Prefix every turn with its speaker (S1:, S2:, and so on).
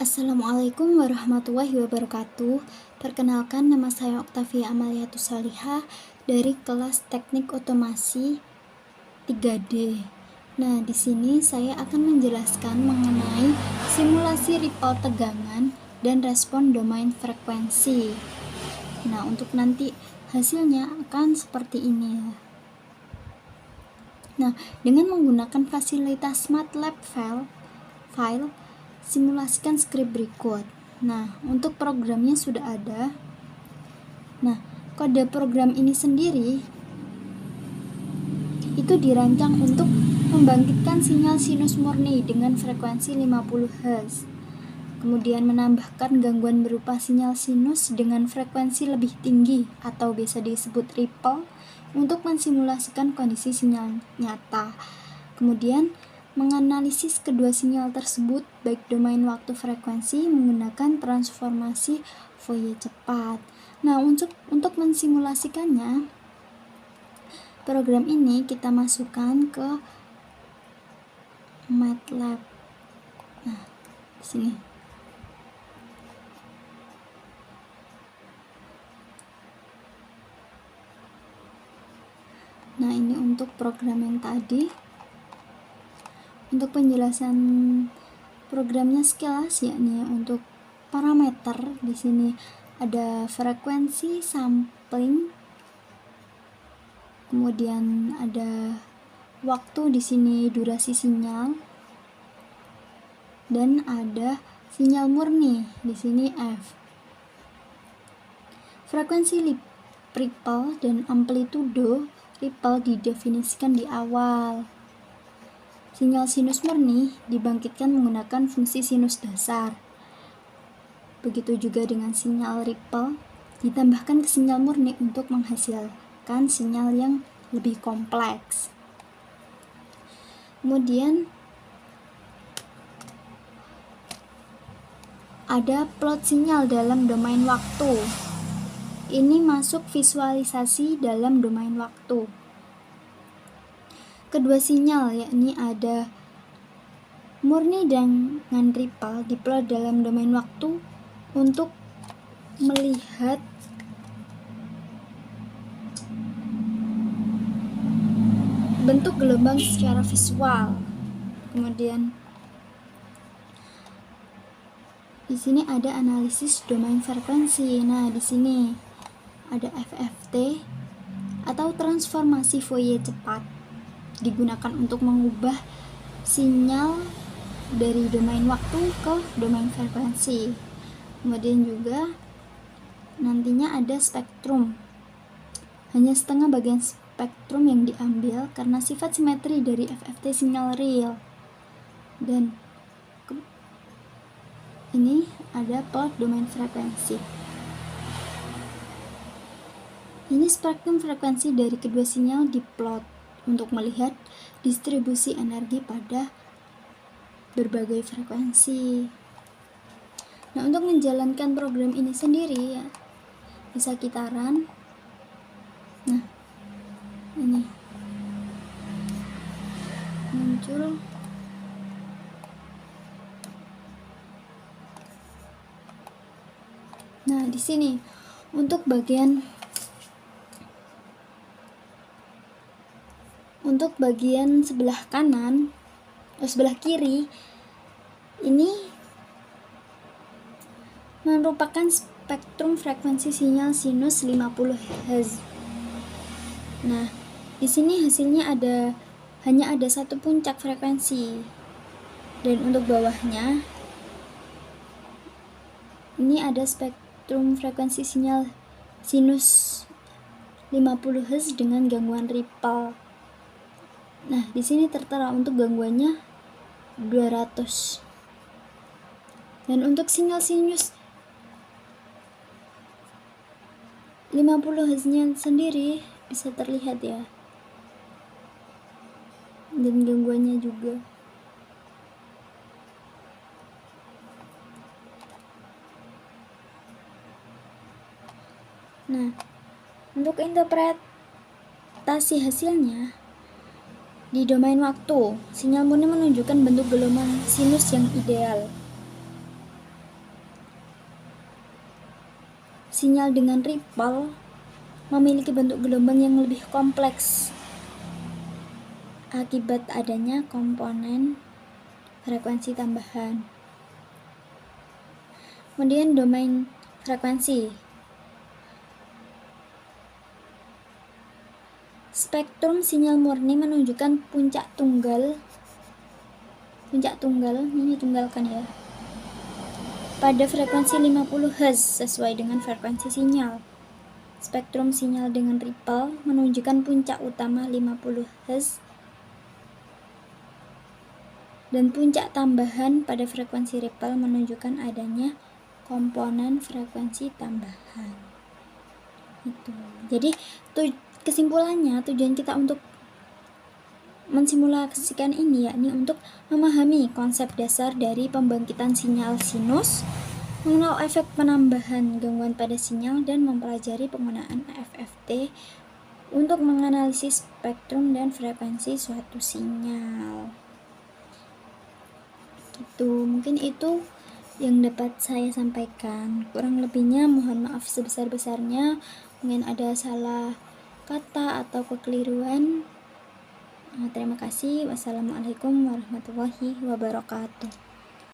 S1: Assalamualaikum warahmatullahi wabarakatuh. Perkenalkan, nama saya Oktavia Amaliatus Salihah dari kelas Teknik Otomasi 3D. Nah, di sini saya akan menjelaskan mengenai simulasi ripple tegangan dan respon domain frekuensi. Nah, untuk nanti hasilnya akan seperti ini ya. Nah, dengan menggunakan fasilitas MATLAB file, simulasikan skrip berikut. Nah, untuk programnya sudah ada. Nah, kode program ini sendiri itu dirancang untuk membangkitkan sinyal sinus murni dengan frekuensi 50 Hz. Kemudian menambahkan gangguan berupa sinyal sinus dengan frekuensi lebih tinggi atau biasa disebut ripple untuk mensimulasikan kondisi sinyal nyata. Kemudian menganalisis kedua sinyal tersebut baik domain waktu frekuensi menggunakan transformasi Fourier cepat. Nah, untuk mensimulasikannya, program ini kita masukkan ke MATLAB. Nah, di sini. Nah, ini untuk program yang tadi. Untuk penjelasan programnya sekilas, yakni untuk parameter di sini ada frekuensi sampling, kemudian ada waktu di sini durasi sinyal, dan ada sinyal murni di sini F. Frekuensi ripple dan amplitudo ripple didefinisikan di awal. Sinyal sinus murni dibangkitkan menggunakan fungsi sinus dasar. Begitu juga dengan sinyal ripple ditambahkan ke sinyal murni untuk menghasilkan sinyal yang lebih kompleks. Kemudian ada plot sinyal dalam domain waktu. Ini masuk visualisasi dalam domain waktu. Kedua sinyal, yakni ada murni dengan ripple, diplot dalam domain waktu untuk melihat bentuk gelombang secara visual. Kemudian di sini ada analisis domain frekuensi. Nah, di sini ada FFT atau transformasi Fourier cepat, digunakan untuk mengubah sinyal dari domain waktu ke domain frekuensi. Kemudian juga nantinya ada spektrum. Hanya setengah bagian spektrum yang diambil karena sifat simetri dari FFT sinyal real. Dan ini ada plot domain frekuensi. Ini spektrum frekuensi dari kedua sinyal diplot untuk melihat distribusi energi pada berbagai frekuensi. Nah, untuk menjalankan program ini sendiri ya, bisa kita run. Nah, ini muncul. Nah, di sini untuk bagian sebelah kanan atau sebelah kiri ini merupakan spektrum frekuensi sinyal sinus 50 Hz. Nah, di sini hasilnya hanya ada satu puncak frekuensi. Dan untuk bawahnya ini ada spektrum frekuensi sinyal sinus 50 Hz dengan gangguan ripple. Nah, di sini tertera untuk gangguannya 200. Dan untuk sinyal sinus 50 Hz-nya sendiri bisa terlihat ya. Dan gangguannya juga. Nah, untuk interpretasi hasilnya, di domain waktu, sinyal murni menunjukkan bentuk gelombang sinus yang ideal. sinyal dengan ripple memiliki bentuk gelombang yang lebih kompleks akibat adanya komponen frekuensi tambahan. Kemudian domain frekuensi. Spektrum sinyal murni menunjukkan puncak tunggal, ini tunggalkan ya, pada frekuensi 50 Hz sesuai dengan frekuensi sinyal. Spektrum sinyal dengan ripple menunjukkan puncak utama 50 Hz dan puncak tambahan pada frekuensi ripple menunjukkan adanya komponen frekuensi tambahan. Itu. Jadi kesimpulannya, tujuan kita untuk mensimulasikan ini yakni untuk memahami konsep dasar dari pembangkitan sinyal sinus, mengenal efek penambahan gangguan pada sinyal, dan mempelajari penggunaan FFT untuk menganalisis spektrum dan frekuensi suatu sinyal. Gitu, mungkin itu yang dapat saya sampaikan. Kurang lebihnya mohon maaf sebesar-besarnya. Mungkin ada salah kata atau kekeliruan. Terima kasih. Wassalamualaikum warahmatullahi wabarakatuh.